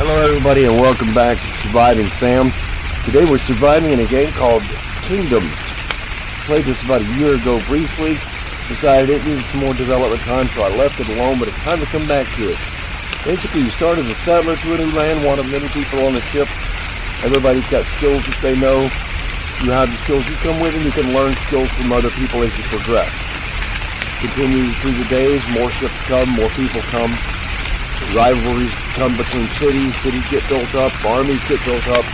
Hello everybody and welcome back to Surviving Sam. Today we're surviving in a game called Kingdoms. Played this about a year ago briefly. Decided it needed some more development time, so I left it alone, but it's time to come back to it. Basically, you start as a settler to a new land, one of many people on the ship. Everybody's got skills that they know. You have the skills you come with, and you can learn skills from other people as you progress. Continue through the days, more ships come, more people come. Rivalries come between cities, cities get built up, armies get built up,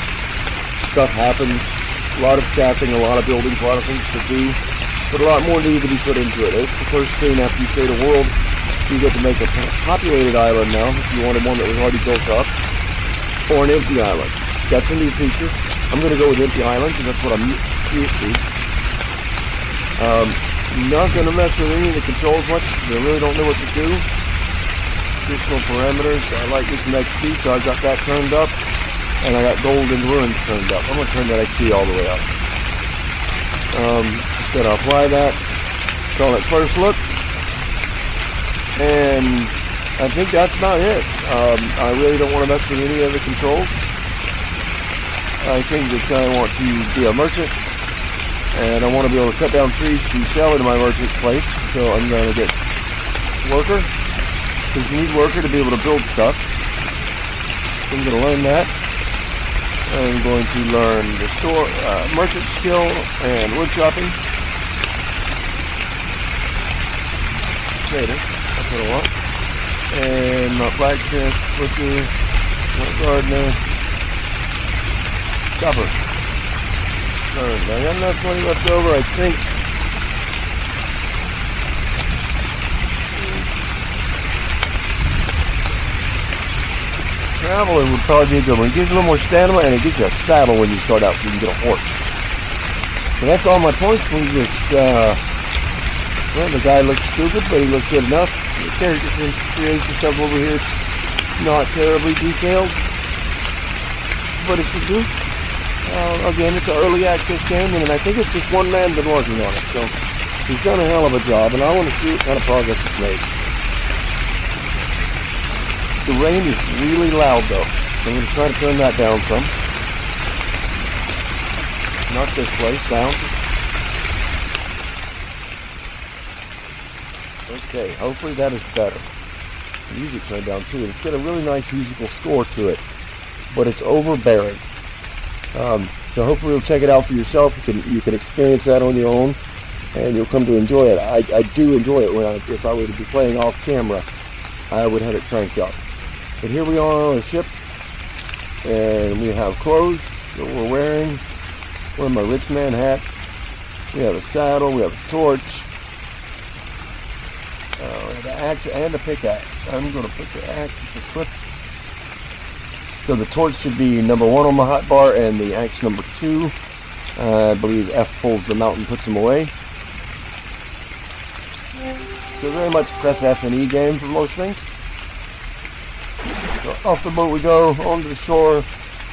stuff happens, a lot of crafting, a lot of buildings, a lot of things to do, but a lot more need to be put into it. It's the first screen after you create a world. You get to make a populated island now, if you wanted one that was already built up, or an empty island. That's a new feature. I'm going to go with empty islands, and that's what I'm used to. Not going to mess with any of the controls much, because I really don't know what to do. Additional parameters. I like using XP, so I've got that turned up, and I got Golden Ruins turned up. I'm going to turn that XP all the way up. Just going to apply that, call it first look, and I think that's about it. I really don't want to mess with any of the controls. I think that I want to be a merchant, and I want to be able to cut down trees to sell into my merchant place, so I'm going to get worker. Because you need worker to be able to build stuff. So I'm going to learn that. I'm going to learn the store, merchant skill and wood shopping. Later, that's what I want. And my blacksmith, butcher, gardener, chopper. Learn. I got enough money left over, I think. Traveling would probably be a good one. It gives you a little more stamina, and it gives you a saddle when you start out, so you can get a horse. So that's all my points. We just, well, the guy looks stupid, but he looks good enough. The character creation stuff over here, it's not terribly detailed, but it's a do. Again, it's an early access game, and I think it's just one man been working on it, so he's done a hell of a job, and I want to see what kind of progress it's made. The rain is really loud though. I'm going to try to turn that down some. Not this way, sound. Okay, hopefully that is better. The music turned down too, and it's got a really nice musical score to it, but it's overbearing. So hopefully you'll check it out for yourself. You can experience that on your own, and you'll come to enjoy it. I do enjoy it if I were to be playing off camera, I would have it cranked up. But here we are on a ship, and we have clothes that we're wearing. Wearing my rich man hat. We have a saddle, we have a torch. We have an axe and a pickaxe. I'm going to put the axe as equipped. So the torch should be number 1 on my hotbar, and the axe number 2. I believe F pulls them out and puts them away. It's a very much press F and E game for most things. So off the boat we go, onto the shore,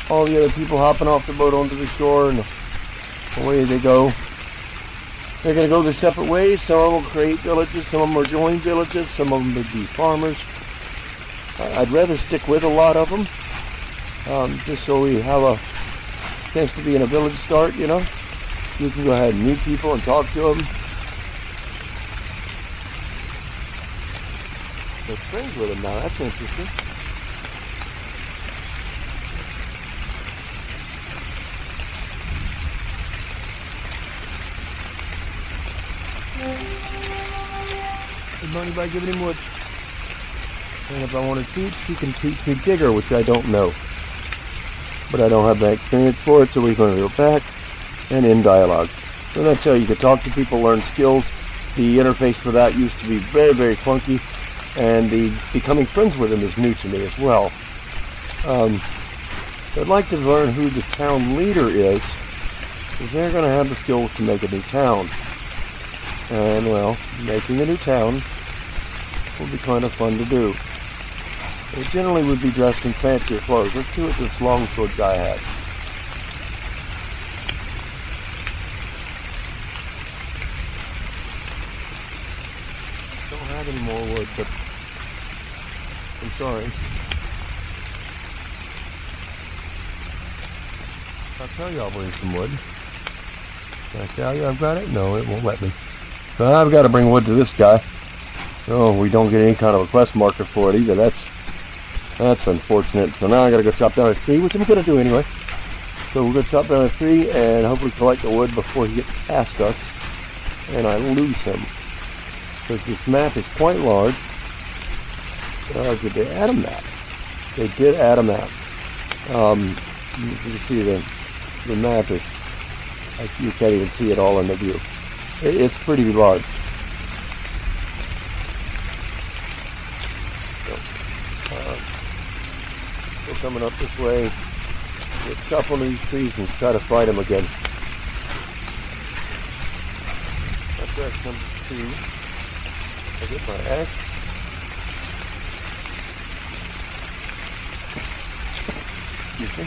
all the other people hopping off the boat onto the shore, and away they go. They're going to go their separate ways. Some of them will create villages, some of them will join villages, some of them will be farmers. I'd rather stick with a lot of them, just so we have a chance to be in a village start, you know. You can go ahead and meet people and talk to them. They're friends with them now, that's interesting. Money by giving him wood. And if I want to teach, he can teach me digger, which I don't know. But I don't have that experience for it, so we're going to go back and in dialogue. So that's how you can talk to people, learn skills. The interface for that used to be very, very clunky, and the becoming friends with them is new to me as well. I'd like to learn who the town leader is, because they're going to have the skills to make a new town. And, well, making a new town will be kind of fun to do. They generally would be dressed in fancier clothes. Let's see what this longsword guy has. Don't have any more wood, but I'm sorry. I'll tell you I'll bring some wood. Can I say I've got it? No, it won't let me. But I've got to bring wood to this guy. Oh, we don't get any kind of a quest marker for it either. That's unfortunate. So now I got to go chop down a tree, which I'm going to do anyway. So we'll go chop down a tree and hopefully collect the wood before he gets past us and I lose him. Because this map is quite large. Did they add a map? They did add a map. You can see the map is, you can't even see it all in the view. It's pretty large. So coming up this way, we'll chop one of these trees and try to fight him again. That's number 2. I get my axe. Excuse me.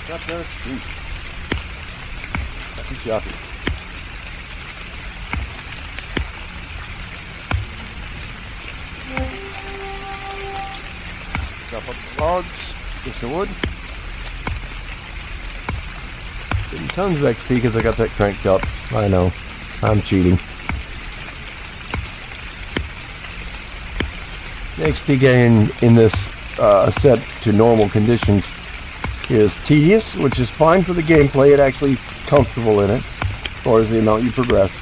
Chop down a tree. Happy chopping. Chop up the logs, get some wood. Getting tons of XP because I got that cranked up. I know, I'm cheating. The XP gain in this set to normal conditions is tedious, which is fine for the gameplay. It actually comfortable in it, as far as the amount you progress.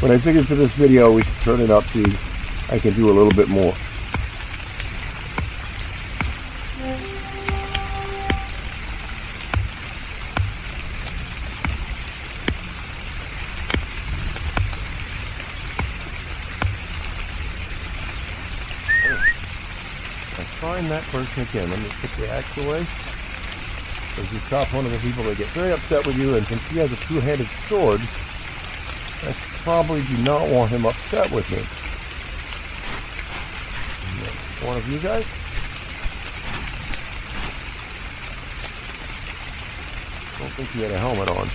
But I figured for this video we should turn it up so I can do a little bit more. Find that person again. Let me put the axe away. As you chop one of the people, they get very upset with you, and since he has a two-handed sword, I probably do not want him upset with me. One of you guys? I don't think he had a helmet on.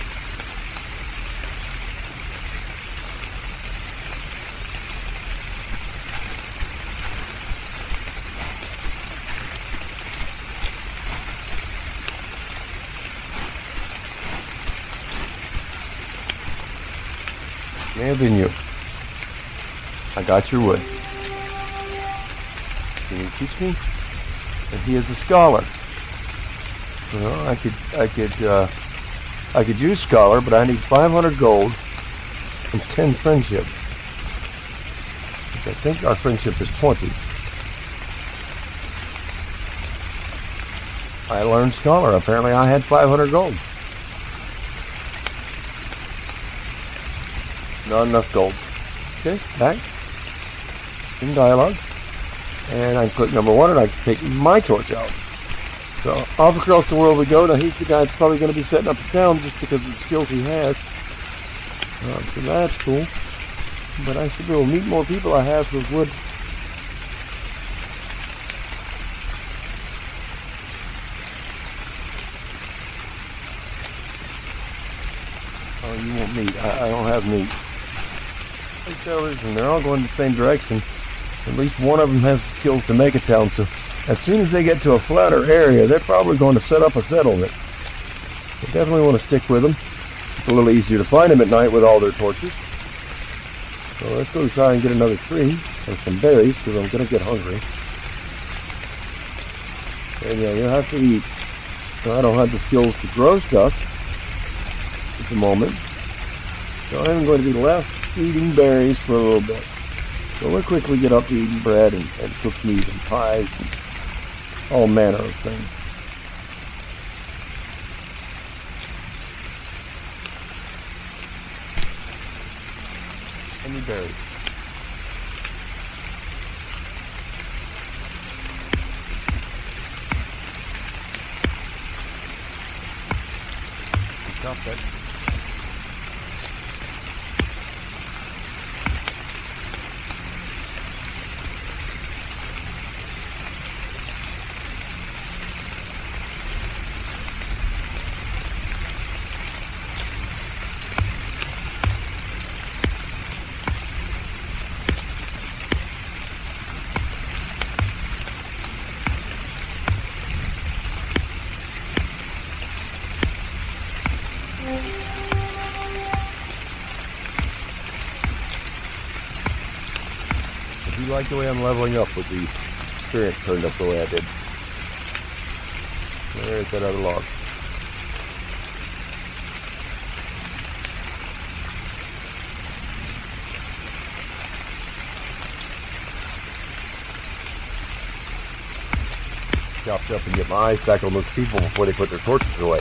May have been you. I got your wood. Can you teach me? And he is a scholar. Well, I could use scholar, but I need 500 gold and 10 friendship. I think our friendship is 20. I learned scholar. Apparently, I had 500 gold. Not enough gold. Okay, back in dialogue, and I click number 1 and I take my torch out. So off across the world we go. Now he's the guy that's probably going to be setting up the town just because of the skills he has. So that's cool. But I should be able to meet more people I have with wood. Oh, you want meat? I don't have meat. And they're all going the same direction. At least one of them has the skills to make a town, so as soon as they get to a flatter area, they're probably going to set up a settlement. You definitely want to stick with them. It's a little easier to find them at night with all their torches. So let's go try and get another tree and some berries, because I'm going to get hungry. And yeah, you'll have to eat. So I don't have the skills to grow stuff at the moment. So I'm going to be left eating berries for a little bit. So we'll quickly get up to eating bread and cooked meat and pies and all manner of things. Any berries. Stop that. Do you like the way I'm leveling up with the experience turned up the way I did? There's that other log. Chopped up and get my eyes back on those people before they put their torches away.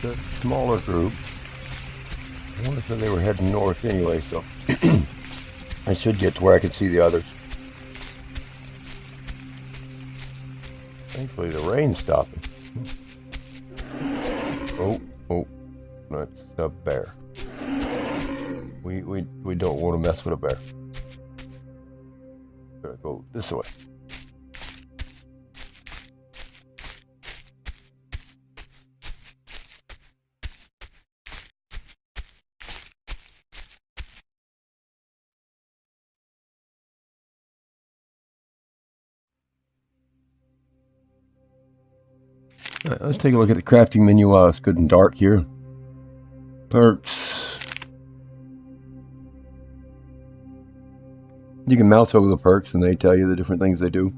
The smaller group, I want to say they were heading north anyway, so I should get to where I can see the others. Thankfully the rain's stopping. Oh, that's a bear. We don't want to mess with a bear. Gotta go this way. All right, let's take a look at the crafting menu while it's good and dark here. Perks. You can mouse over the perks and they tell you the different things they do.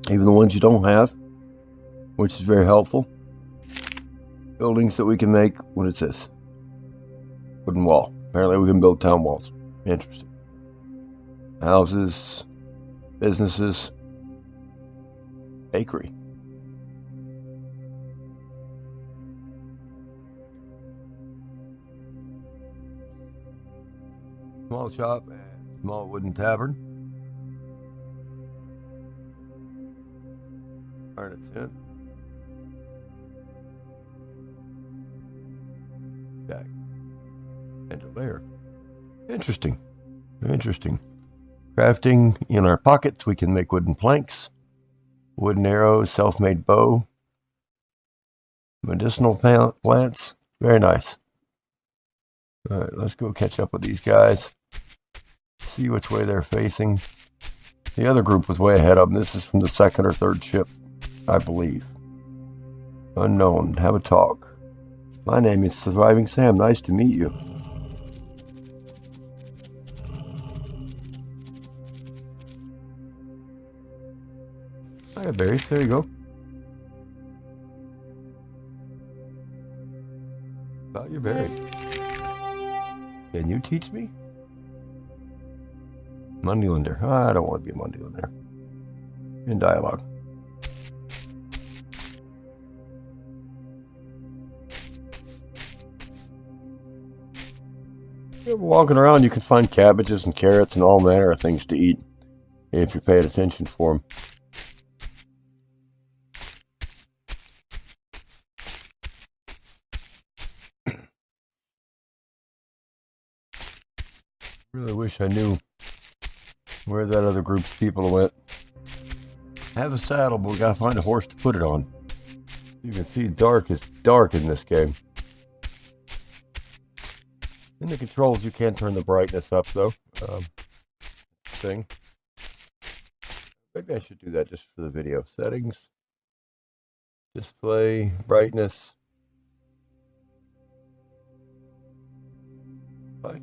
Even the ones you don't have, which is very helpful. Buildings that we can make. What is this? Wooden wall. Apparently we can build town walls. Interesting. Houses. Businesses. Bakery. Small shop and small wooden tavern. Iron a tent. Jack. And a lair. Interesting. Interesting. Crafting in our pockets. We can make wooden planks. Wooden arrows. Self-made bow. Medicinal plants. Very nice. Alright, let's go catch up with these guys. See which way they're facing. The other group was way ahead of them. This is from the second or third ship, I believe. Unknown. Have a talk. My name is Surviving Sam. Nice to meet you. Hi, berries. There you go. About your berries. Can you teach me? Moneylender. I don't want to be a moneylender. In dialogue. Walking around, you can find cabbages and carrots and all manner of things to eat if you pay attention for them. Really wish I knew where that other group of people went. Have a saddle, but we gotta find a horse to put it on. You can see dark is dark in this game. In the controls, you can turn the brightness up, though. Maybe I should do that just for the video. Settings. Display. Brightness. Bye.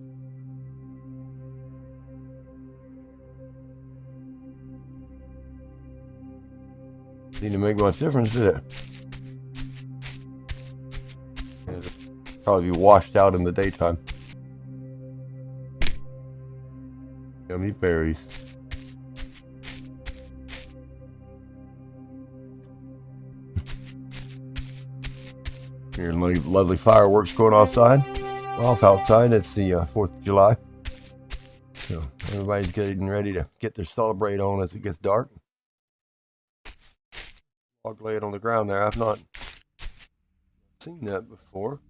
Didn't make much difference, did it? It'll probably be washed out in the daytime. Yummy berries. Here, lovely fireworks going off outside. It's the 4th of July. So everybody's getting ready to get their celebrate on as it gets dark. Log laying on the ground there. I've not seen that before.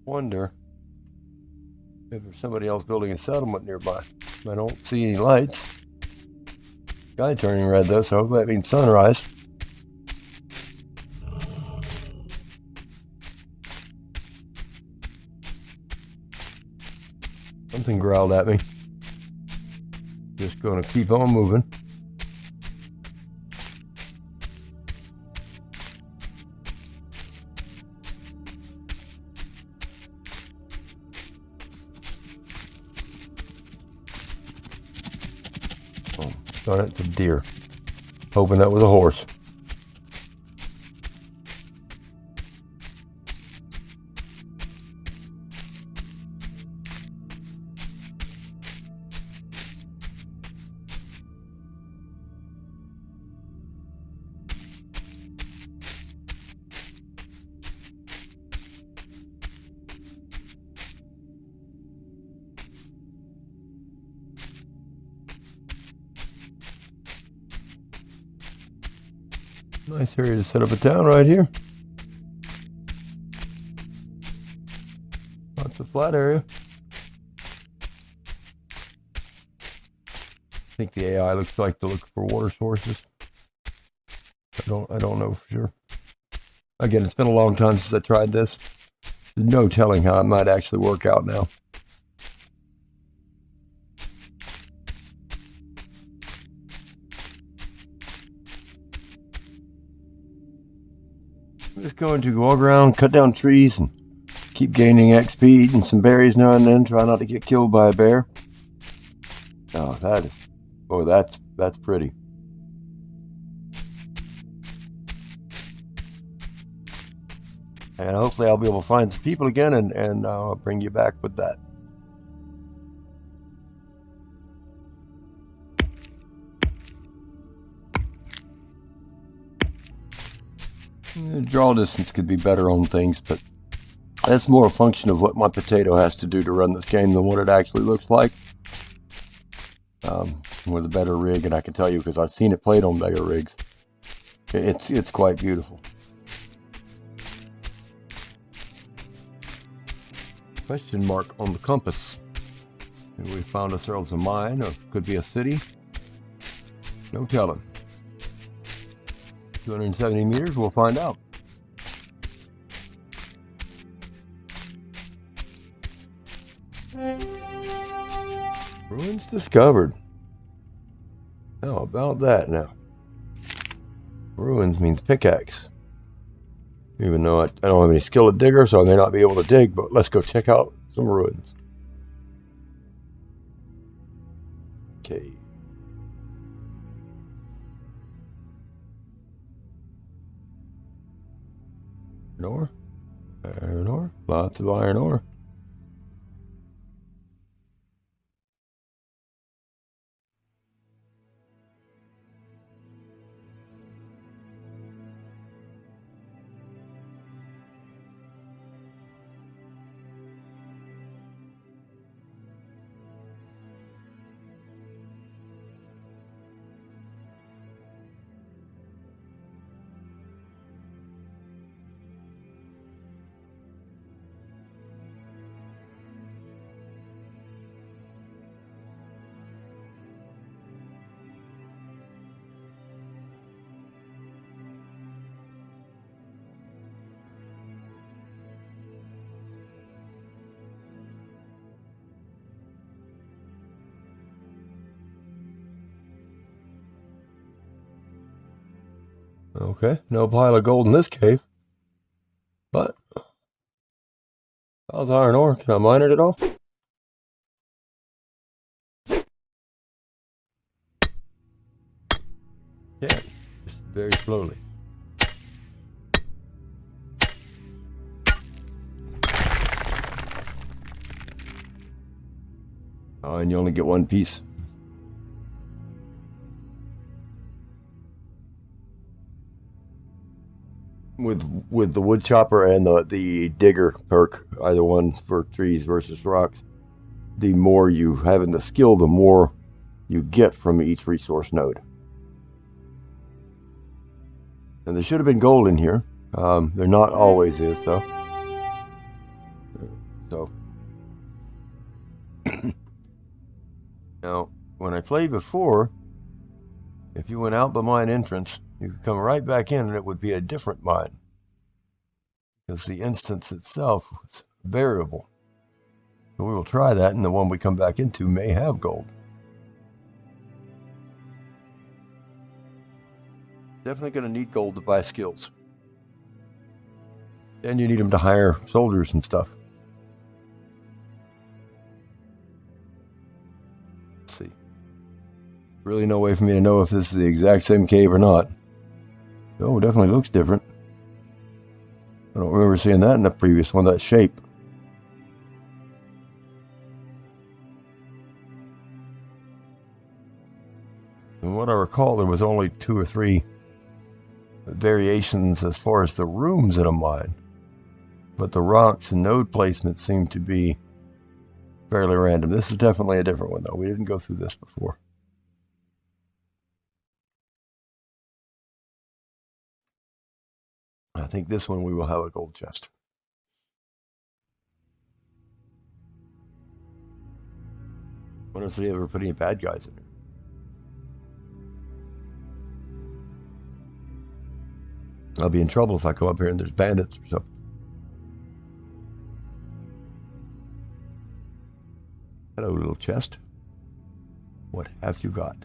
Wonder if there's somebody else building a settlement nearby. I don't see any lights. Sky turning red though, so hopefully that means sunrise. Something growled at me. Just gonna keep on moving. Oh, darn it, it's a deer. Hoping that was a horse. Nice area to set up a town right here. Lots of flat area. I think the AI looks like they're looking for water sources. I don't know for sure. Again, it's been a long time since I tried this. There's no telling how it might actually work out now. I'm just going to walk around, cut down trees, and keep gaining XP and some berries now and then. Try not to get killed by a bear. Oh, that's pretty. And hopefully I'll be able to find some people again, and I'll bring you back with that. Draw distance could be better on things, but that's more a function of what my potato has to do to run this game than what it actually looks like. With a better rig, and I can tell you because I've seen it played on better rigs, it's quite beautiful. Question mark on the compass. Maybe we found ourselves a mine, or could be a city. No telling. 270 meters, we'll find out. Ruins discovered. How about that now? Ruins means pickaxe. Even though I don't have any skill at digger, so I may not be able to dig, but let's go check out some ruins. Okay. Iron ore, lots of iron ore. Okay, no pile of gold in this cave. But how's iron ore? Can I mine it at all? Yeah, just very slowly. Oh, and you only get one piece. With the wood chopper and the digger perk, either one for trees versus rocks, the more you have in the skill, the more you get from each resource node. And there should have been gold in here. There not always is, though. So Now, when I played before, if you went out the mine entrance, you could come right back in and it would be a different mine, because the instance itself was variable. So we will try that, and the one we come back into may have gold. Definitely going to need gold to buy skills. And you need them to hire soldiers and stuff. Let's see. Really no way for me to know if this is the exact same cave or not. Oh, it definitely looks different. I don't remember seeing that in the previous one, that shape. And what I recall, there was only 2 or 3 variations as far as the rooms in a mine. But the rocks and node placement seem to be fairly random. This is definitely a different one, though. We didn't go through this before. I think this one we will have a gold chest. I wonder if they ever put any bad guys in there. I'll be in trouble if I come up here and there's bandits or something. Hello, little chest. What have you got?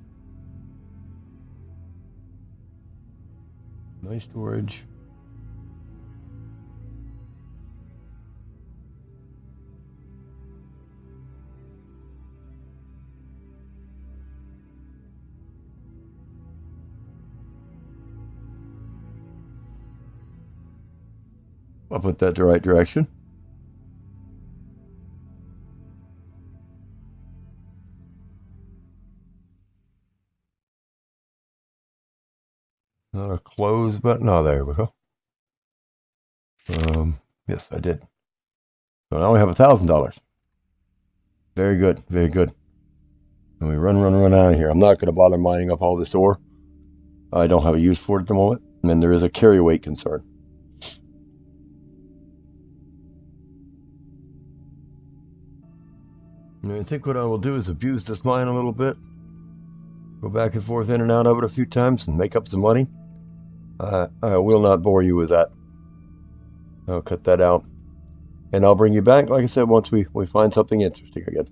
Nice storage. I'll put that the right direction. Not a close button. Oh, there we go. Yes, I did. So now we have $1,000. Very good, very good. And we run out of here. I'm not going to bother mining up all this ore. I don't have a use for it at the moment. And there is a carry weight concern. And I think what I will do is abuse this mine a little bit. Go back and forth in and out of it a few times and make up some money. I will not bore you with that. I'll cut that out. And I'll bring you back, like I said, once we find something interesting again.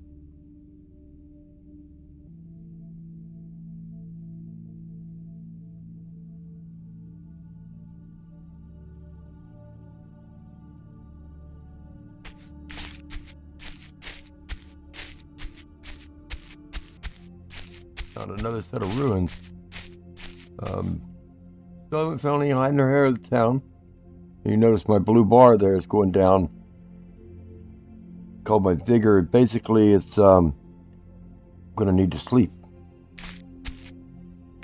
Found another set of ruins. Still haven't found any hiding or hair of the town. You notice my blue bar there is going down. It's called my vigor. Basically, it's I'm gonna need to sleep.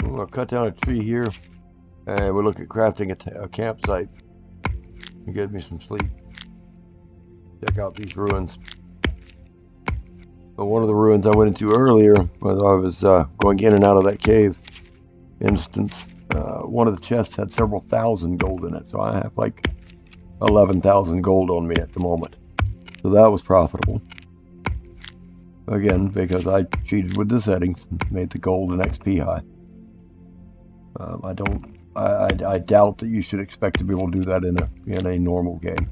I'll cut down a tree here, and we'll look at crafting a campsite and get me some sleep. Check out these ruins. But one of the ruins I went into earlier, when I was going in and out of that cave instance, one of the chests had several thousand gold in it, so I have like 11,000 gold on me at the moment. So that was profitable. Again, because I cheated with the settings and made the gold and XP high. I doubt that you should expect to be able to do that in a normal game.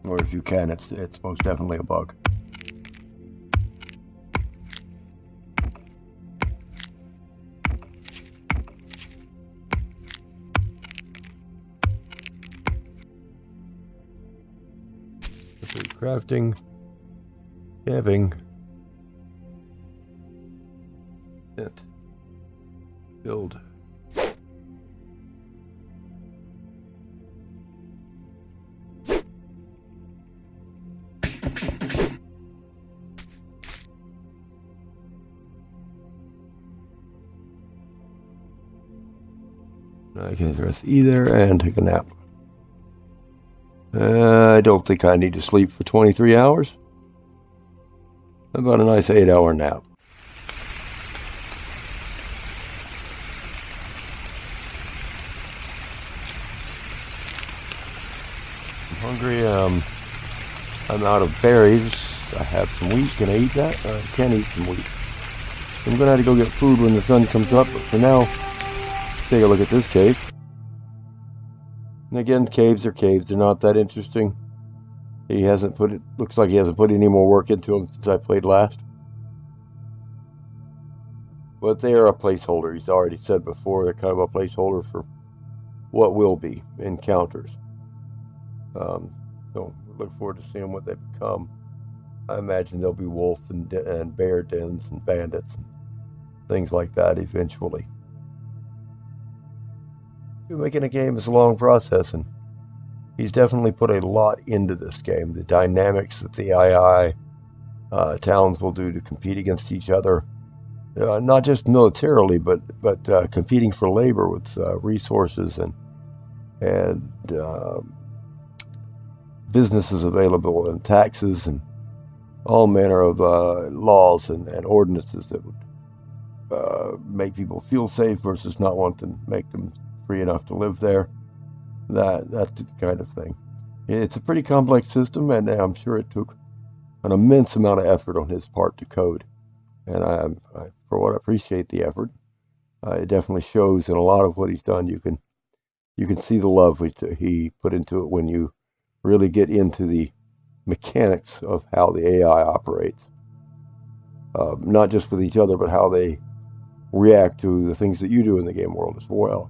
Or if you can, it's most definitely a bug. Crafting, having it, build. I can rest either and take a nap. I don't think I need to sleep for 23 hours. How about a nice 8-hour nap? I'm hungry. I'm out of berries, Yes, I have some wheat. Can I eat that? I can eat some wheat. I'm gonna have to go get food when the sun comes up, but for now, take a look at this cave. And again, caves are caves. They're not that interesting. He hasn't put it, looks like he hasn't put any more work into them since I played last. But they are a placeholder. He's already said before, they're kind of a placeholder for what will be encounters. So we look forward to seeing what they become. I imagine there'll be wolf and bear dens and bandits and things like that eventually. Making a game is a long process, and he's definitely put a lot into this game. The dynamics that the II towns will do to compete against each other, not just militarily, but competing for labor with resources and businesses available and taxes and all manner of laws and ordinances that would make people feel safe versus not want to make them free enough to live there. That's the kind of thing. It's a pretty complex system, and I'm sure it took an immense amount of effort on his part to code. And I for what I appreciate the effort. It definitely shows in a lot of what he's done. You can see the love he put into it when you really get into the mechanics of how the AI operates. Not just with each other, but how they react to the things that you do in the game world as well.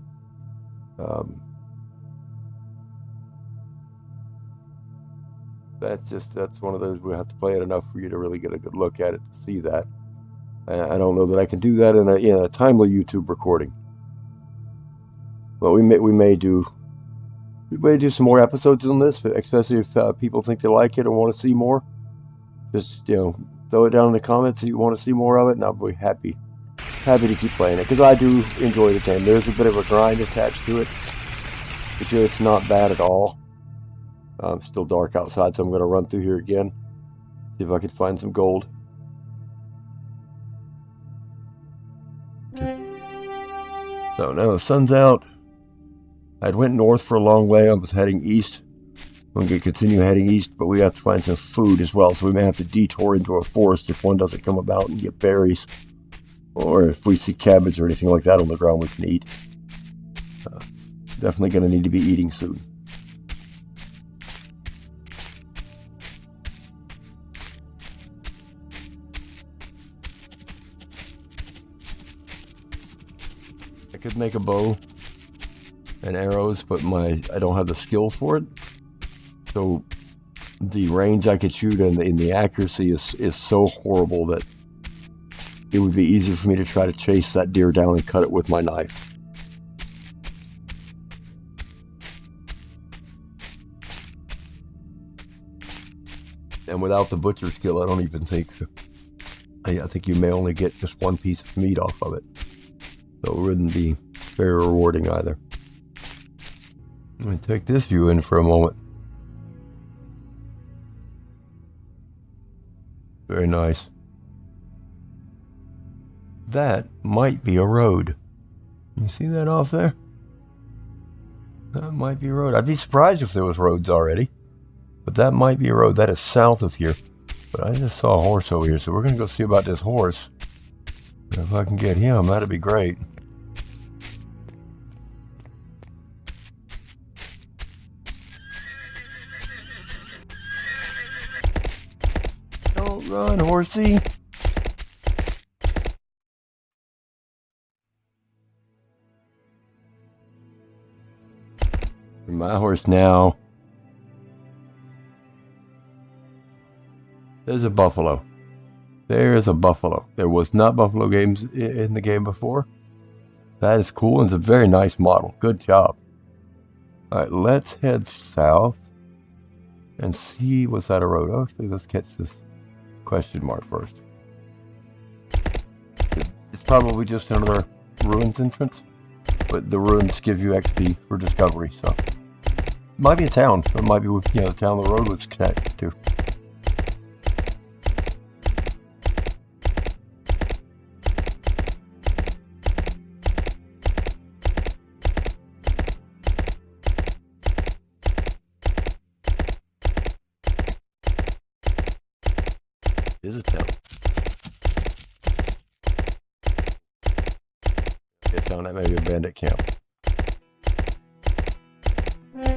That's one of those, we have to play it enough for you to really get a good look at it to see that. I don't know that I can do that in a timely YouTube recording. But we may do some more episodes on this, especially if people think they like it and want to see more. Just throw it down in the comments if you want to see more of it, and I'll be happy to keep playing it, because I do enjoy the game. There's a bit of a grind attached to it, but it's not bad at all. It's still dark outside, so I'm going to run through here again, see if I can find some gold. So now the sun's out. I went north for a long way. I was heading east. I'm going to continue heading east, but we have to find some food as well, so we may have to detour into a forest if one doesn't come about and get berries, or if we see cabbage or anything like that on the ground we can eat. Definitely going to need to be eating soon. I could make a bow and arrows, but I don't have the skill for it. So the range I could shoot and the accuracy is so horrible that it would be easier for me to try to chase that deer down and cut it with my knife. And without the butcher skill, I don't even think, I think you may only get just one piece of meat off of it. So it wouldn't be very rewarding either. Let me take this view in for a moment. Very nice. That might be a road. You see that off there? That might be a road. I'd be surprised if there was roads already. But that might be a road. That is south of here. But I just saw a horse over here, so we're going to go see about this horse. If I can get him, that'd be great. Don't run, horsey. My horse now. There's a buffalo. There is a buffalo. There was not buffalo games in the game before. That is cool, and it's a very nice model. Good job. Alright, let's head south and see what's that a road. Oh, actually, let's catch this question mark first. It's probably just another ruins entrance, but the ruins give you XP for discovery, so it might be a town. It might be, the town the road was connected to. is a town. A town that may be a bandit camp. Yeah.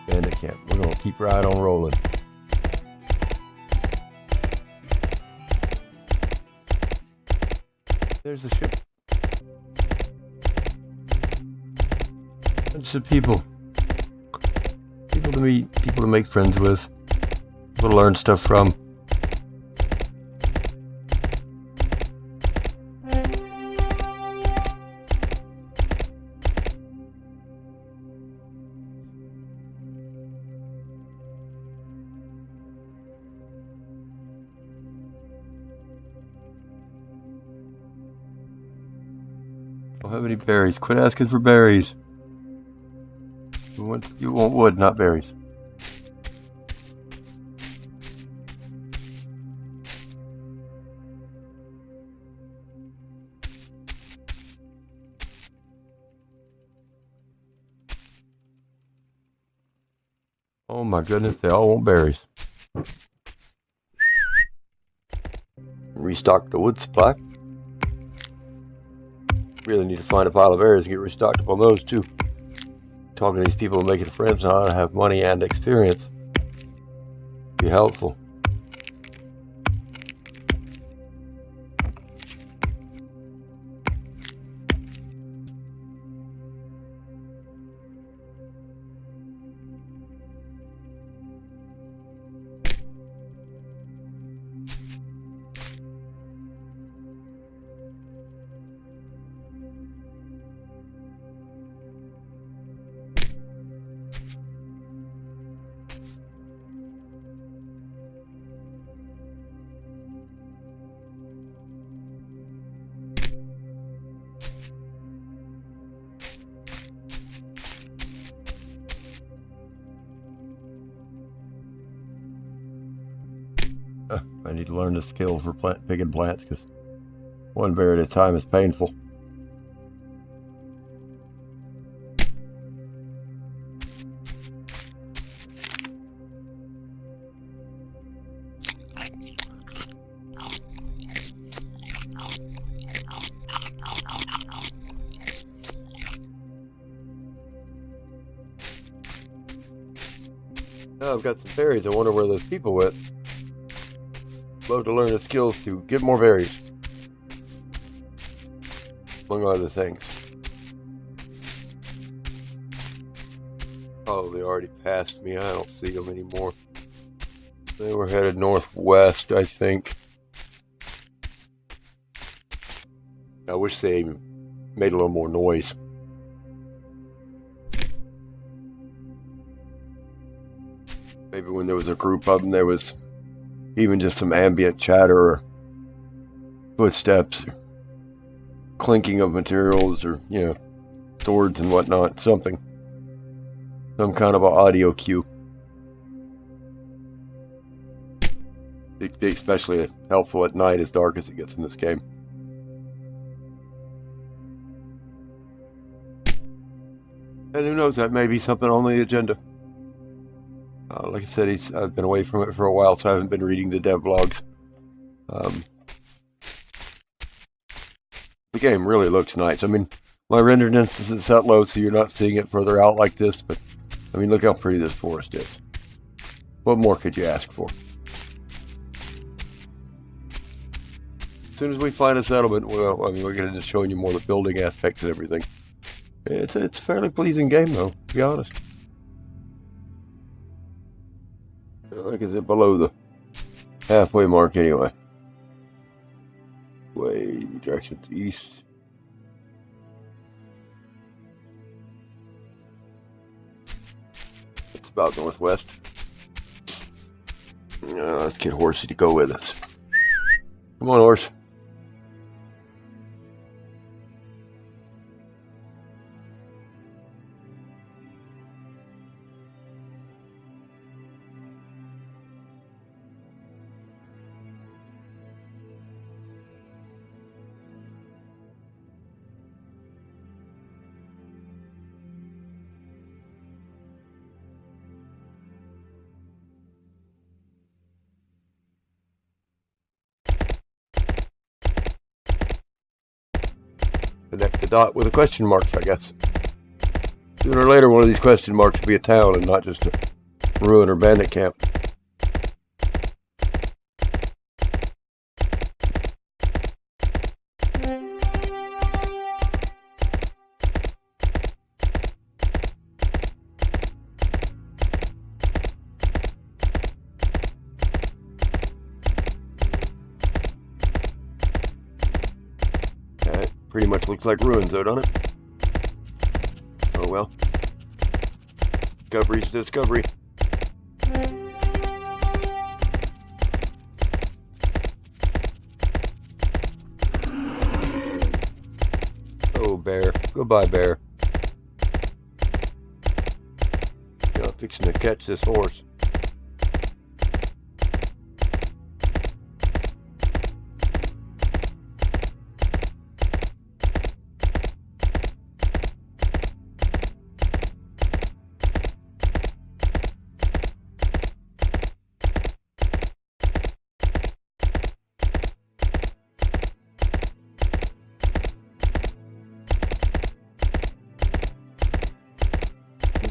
Bandit camp. We're gonna keep right on rolling. There's the ship. Bunch of people. People to meet, people to make friends with, people to learn stuff from. Don't have any berries. Quit asking for berries. You want wood, not berries. Oh my goodness, they all want berries. Restock the wood supply. Really need to find a pile of berries and get restocked up on those too. Talking to these people and making friends on how to have money and experience be helpful. I need to learn the skill for picking plants because one berry at a time is painful. Now I've got some berries. I wonder where those people went. Love to learn the skills to get more berries, among other things. Oh, they already passed me. I don't see them anymore. They were headed northwest, I think. I wish they made a little more noise. Maybe when there was a group of them, there was even just some ambient chatter or footsteps, or clinking of materials, or, swords and whatnot, something. Some kind of an audio cue. Especially helpful at night, as dark as it gets in this game. And who knows, that may be something on the agenda. Like I said, I've been away from it for a while, so I haven't been reading the devlogs. The game really looks nice. I mean, my rendered instance is set low, so you're not seeing it further out like this, but I mean, look how pretty this forest is. What more could you ask for? As soon as we find a settlement, we're going to just showing you more of the building aspects and everything. It's a fairly pleasing game, though, to be honest. Like I said, below the halfway mark anyway. Directions east. It's about northwest. Let's get Horsey to go with us. Come on, horse. a dot with a question mark, I guess. Sooner or later, one of these question marks will be a town and not just a ruin or bandit camp. That pretty much looks like ruins, though, doesn't it? Oh well. Discovery's discovery. Oh, bear. Goodbye, bear. I'm fixing to catch this horse.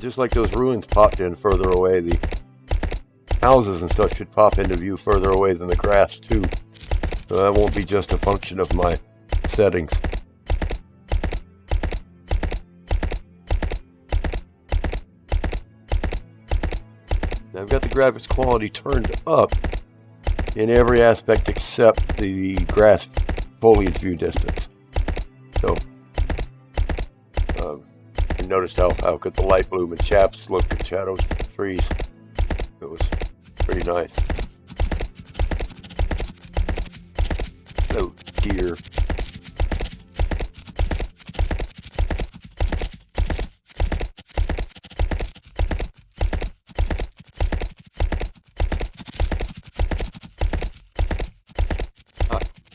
Just like those ruins popped in further away, the houses and stuff should pop into view further away than the grass too. So that won't be just a function of my settings. Now I've got the graphics quality turned up in every aspect except the grass foliage view distance. So noticed how good the light bloom and shafts look and shadows of the trees. It was pretty nice. Oh dear.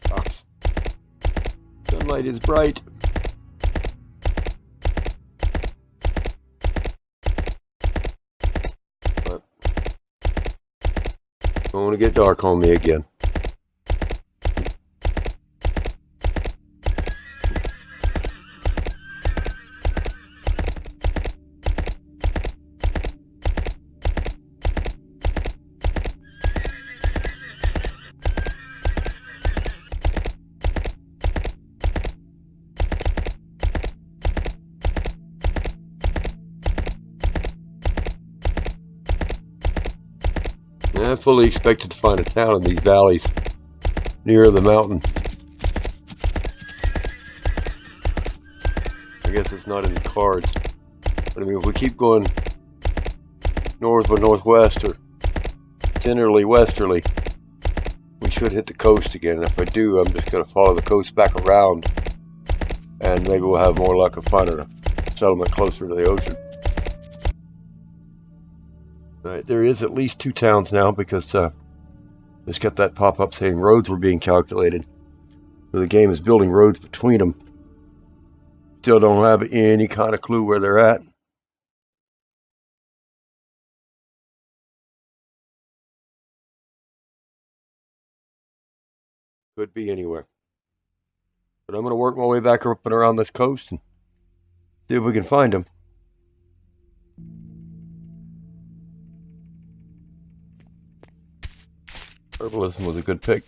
Fox. Sunlight is bright. Don't want to get dark on me again. I fully expected to find a town in these valleys near the mountain. I guess it's not in the cards. But I mean, if we keep going north or northwest or generally westerly, we should hit the coast again. And if I do, I'm just going to follow the coast back around, and maybe we'll have more luck of finding a settlement closer to the ocean. Right, there is at least 2 towns now because just got that pop-up saying roads were being calculated. So the game is building roads between them. Still don't have any kind of clue where they're at. Could be anywhere. But I'm going to work my way back up and around this coast and see if we can find them. Herbalism was a good pick.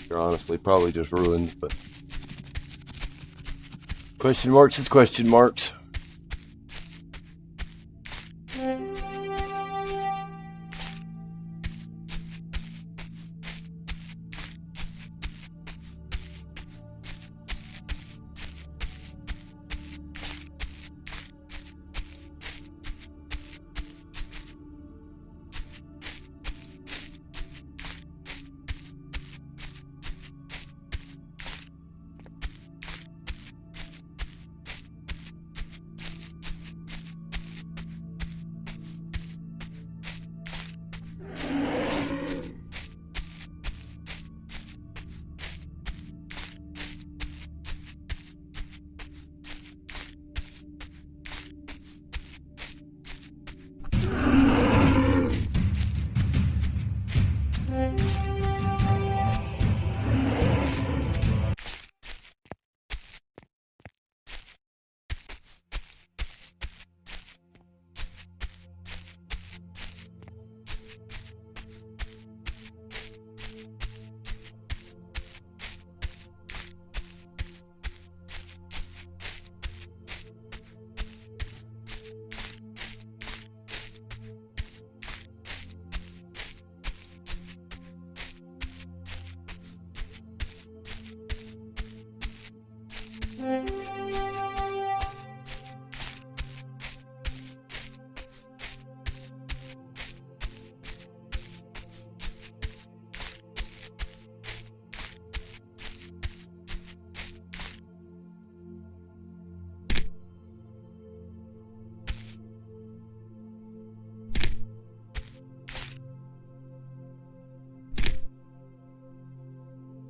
They're honestly probably just ruined, but question marks is question marks.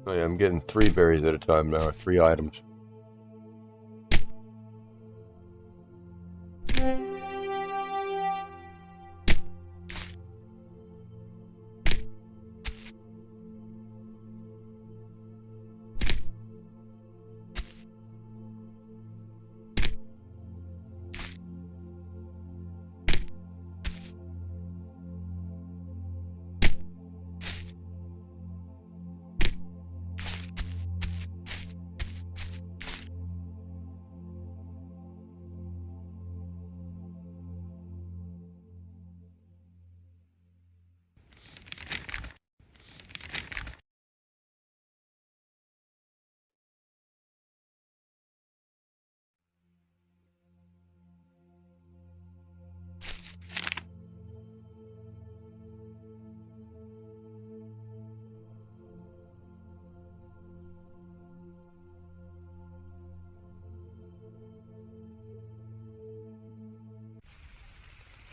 Oh yeah, I'm getting 3 berries at a time now, 3 items.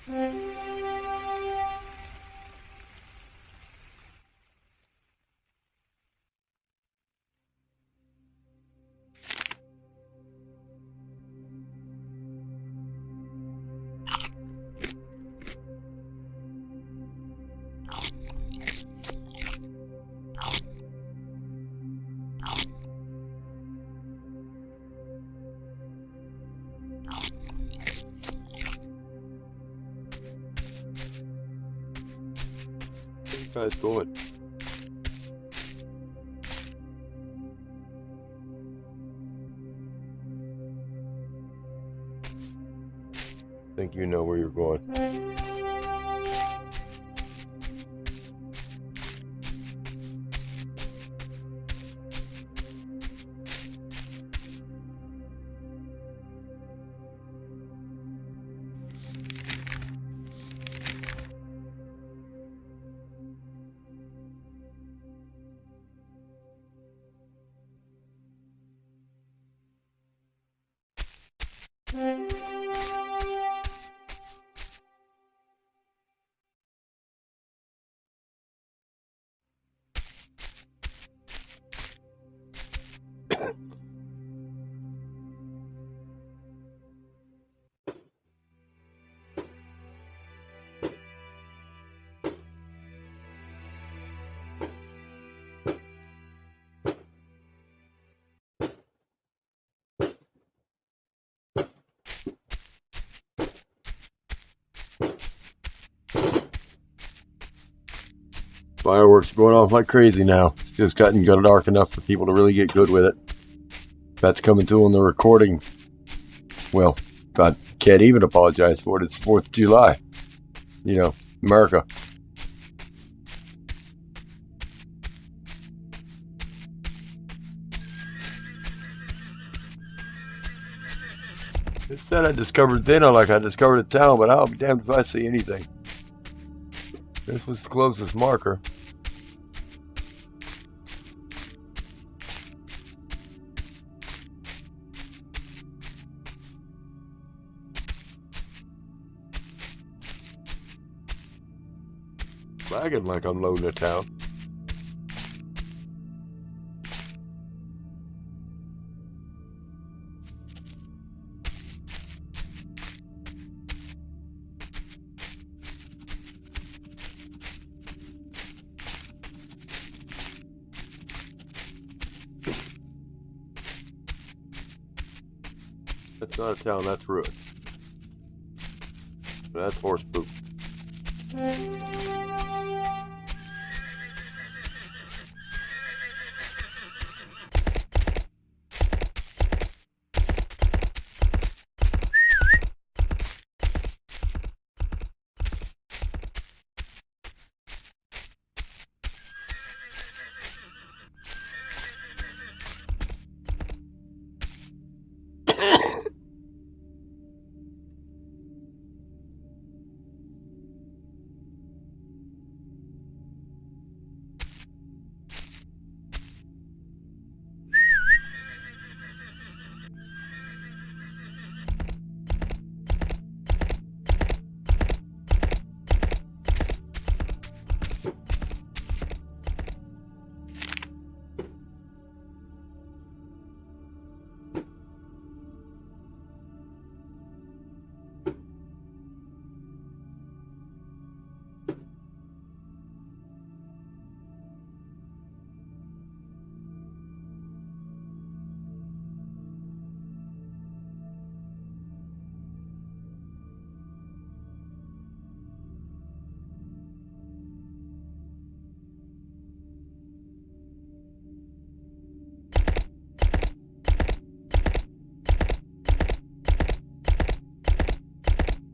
Where you guys going? I think you know where you're going. Fireworks are going off like crazy now. It's just gotten dark enough for people to really get good with it. That's coming through on the recording. Well, I can't even apologize for it. It's 4th of July. You know, America. It said I discovered dinner like I discovered a town, but I'll be damned if I see anything. This was the closest marker. Lagging like I'm loading a town. That's not a town, that's ruins. That's horse poop.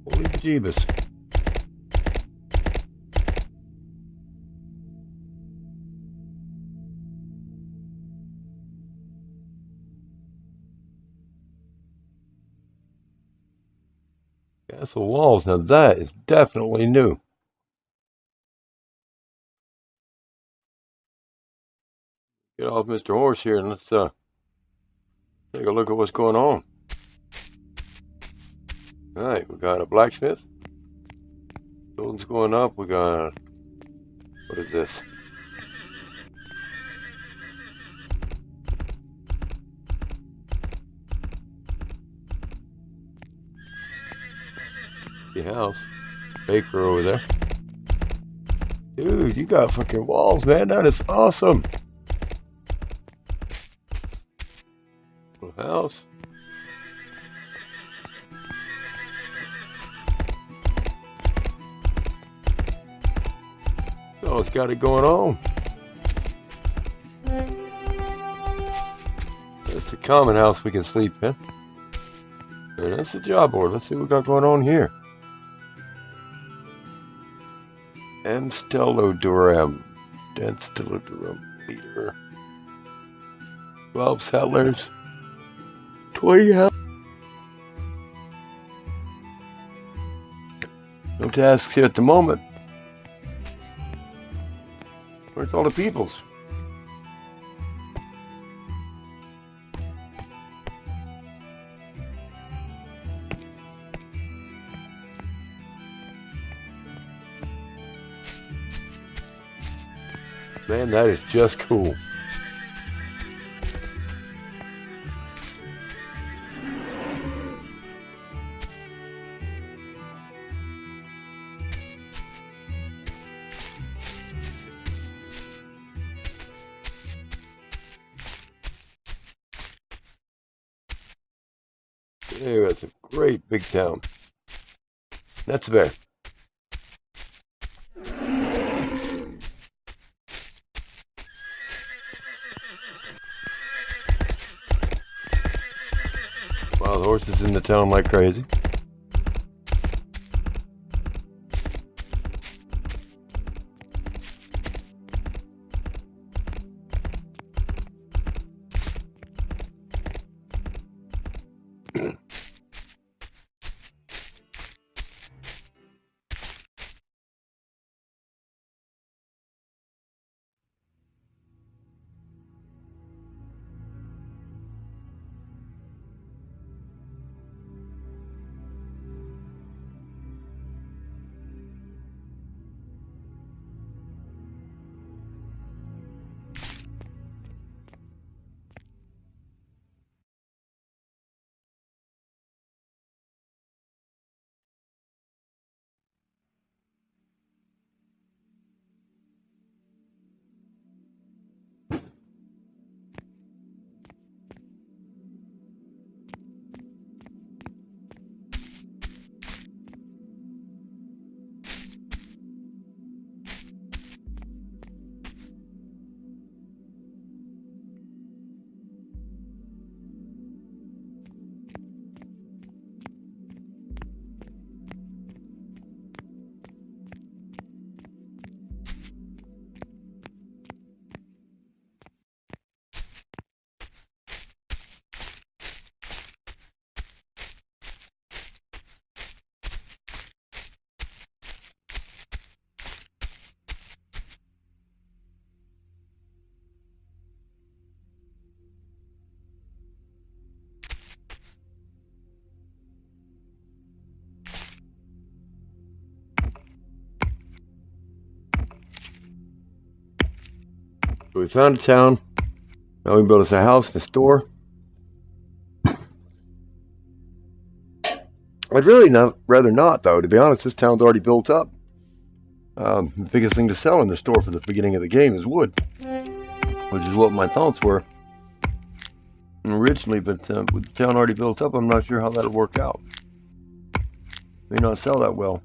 Holy bejeebus. Castle walls, now that is definitely new. Get off Mr. Horse here and let's take a look at what's going on. Alright, we got a blacksmith. Building's going up. We got, what is this? The house. Baker over there. Dude, you got fucking walls, man. That is awesome. Little house. Oh, it's got it going on. That's the common house we can sleep in. And that's the job board. Let's see what we got going on here. Amstelodurum. Amstelodurum leader. 12 settlers. 20 houses. No tasks here at the moment. Where's all the peoples? Man, that is just cool. Anyway, it's a great big town. That's fair. Oh, the horses in the town like crazy. So we found a town. Now we can build us a house and a store. I'd really rather not, though. To be honest, this town's already built up. The biggest thing to sell in the store for the beginning of the game is wood, which is what my thoughts were originally. But with the town already built up, I'm not sure how that'll work out. May not sell that well.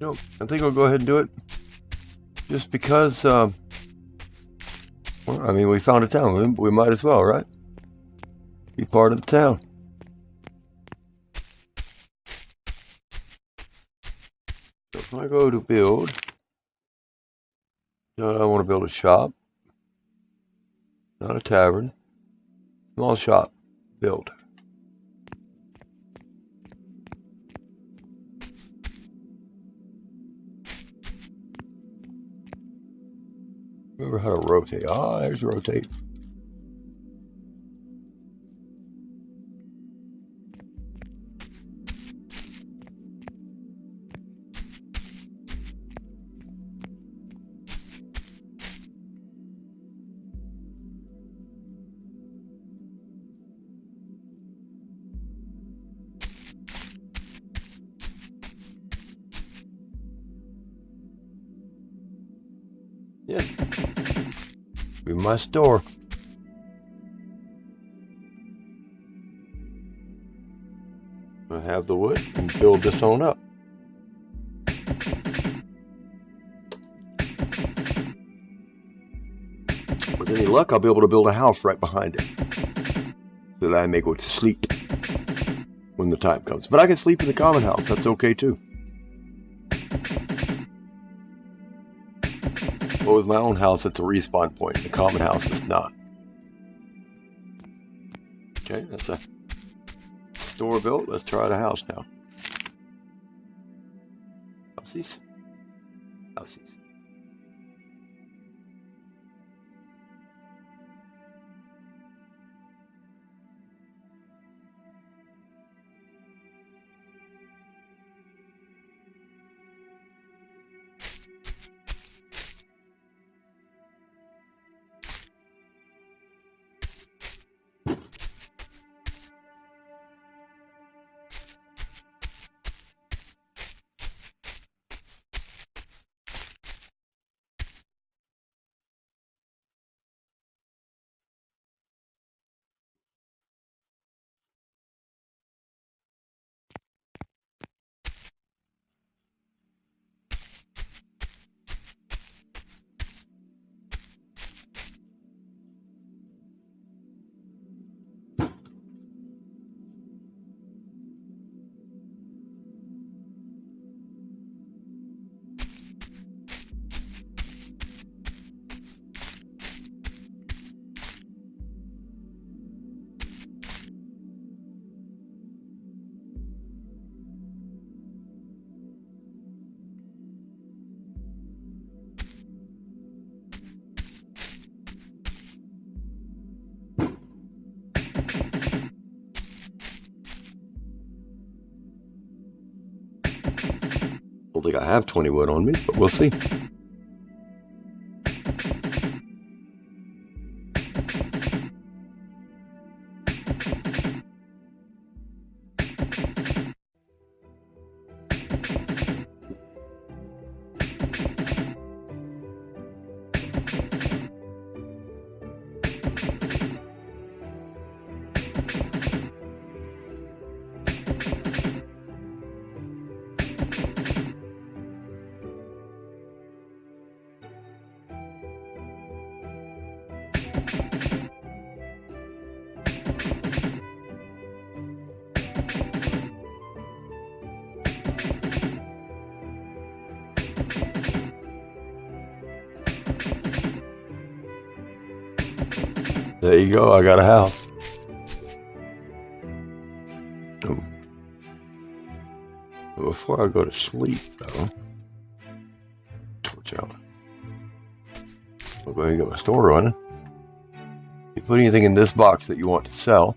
No, I think I'll go ahead and do it. Just because, well, I mean, we found a town. We might as well, right? Be part of the town. So if I go to build, I want to build a shop, not a tavern. Small shop, build. Remember how to rotate. Ah, there's rotate. Yes. Be my store. I have the wood and build this on up. With any luck, I'll be able to build a house right behind it so that I may go to sleep when the time comes. But I can sleep in the common house. That's okay too. But with my own house, it's a respawn point. The common house is not. Okay, that's a store built. Let's try the house now. Houses. Houses. don't think I have 20 wood on me, but we'll see. There you go, I got a house. Oh. Before I go to sleep, though, torch out. I'll go ahead and get my store running. You put anything in this box that you want to sell.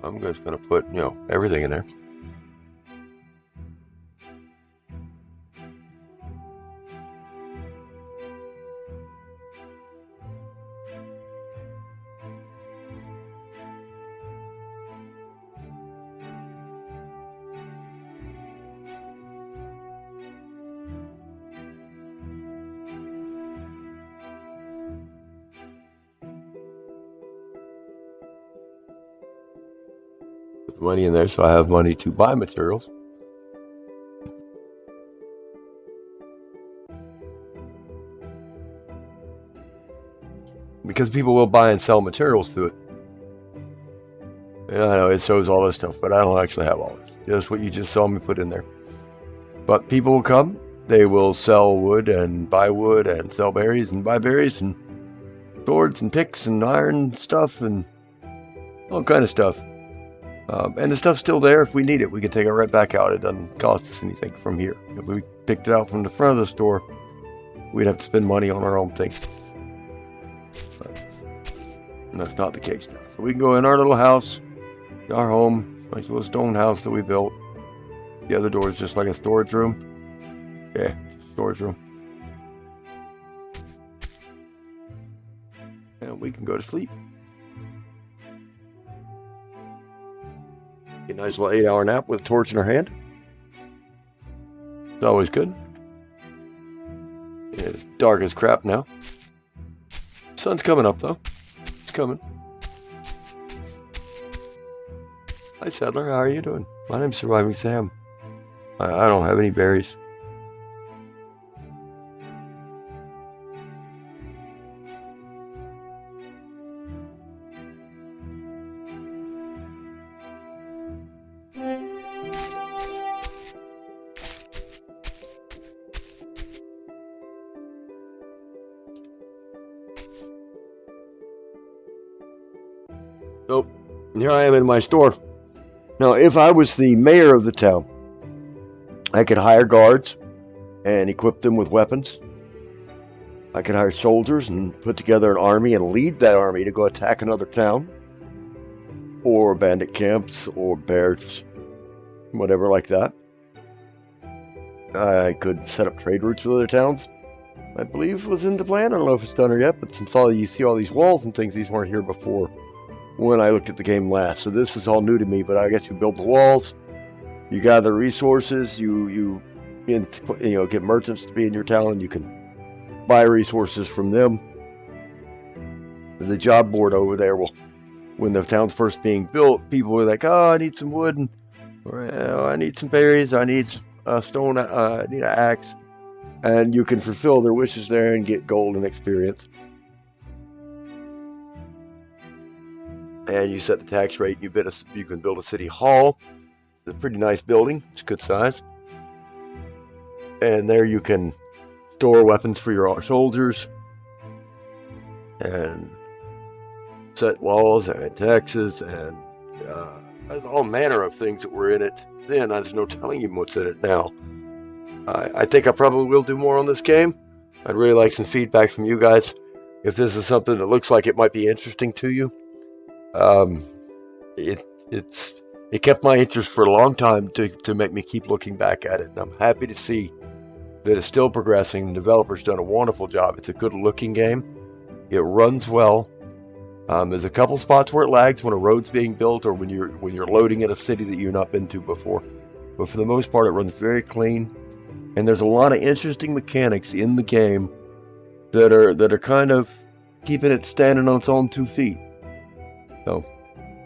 I'm just going to put, everything in there. Put the money in there so I have money to buy materials. Because people will buy and sell materials to it. Yeah, I know it shows all this stuff, but I don't actually have all this. Just what you just saw me put in there. But people will come, they will sell wood and buy wood and sell berries and buy berries and swords and picks and iron stuff and all kind of stuff. And the stuff's still there. If we need it, we can take it right back out. It doesn't cost us anything from here. If we picked it out from the front of the store, we'd have to spend money on our own things. And that's not the case now. So we can go in our little house, our home, nice little stone house that we built. The other door is just like a storage room. Yeah, storage room. And we can go to sleep. Get a nice little 8-hour nap with a torch in our hand. It's always good. It's dark as crap now. Sun's coming up though. It's coming. Hi Settler, how are you doing? My name's Surviving Sam. I don't have any berries. So, here I am in my store. Now, if I was the mayor of the town, I could hire guards and equip them with weapons. I could hire soldiers and put together an army and lead that army to go attack another town. Or bandit camps or bears, whatever like that. I could set up trade routes with other towns. I believe was in the plan. I don't know if it's done or yet, but since you see all these walls and things, these weren't here before when I looked at the game last. So this is all new to me, but I guess you build the walls, you gather resources, you get merchants to be in your town, you can buy resources from them. The job board over there will, when the town's first being built, people were like, oh, I need some wood, or I need some berries, I need a stone, I need an axe, and you can fulfill their wishes there and get gold and experience. And you set the tax rate. You can build a city hall. It's a pretty nice building. It's a good size. And there you can store weapons for your soldiers and set walls and taxes and there's all manner of things that were in it then. There's no telling you what's in it now. I think I probably will do more on this game. I'd really like some feedback from you guys if this is something that looks like it might be interesting to you. It's it kept my interest for a long time to make me keep looking back at it. And I'm happy to see that it's still progressing. The developer's done a wonderful job. It's a good looking game. It runs well. There's a couple spots where it lags when a road's being built or when you're loading in a city that you've not been to before. But for the most part, it runs very clean. And there's a lot of interesting mechanics in the game that are kind of keeping it standing on its own 2 feet. So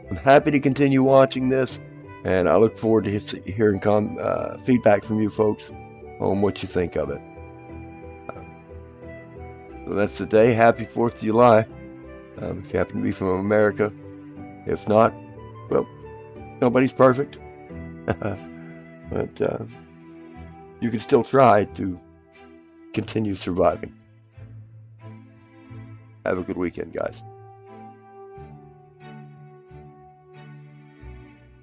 I'm happy to continue watching this, and I look forward to hearing feedback from you folks on what you think of it. So that's the day. Happy 4th of July. If you happen to be from America. If not, well, nobody's perfect. But you can still try to continue surviving. Have a good weekend, guys.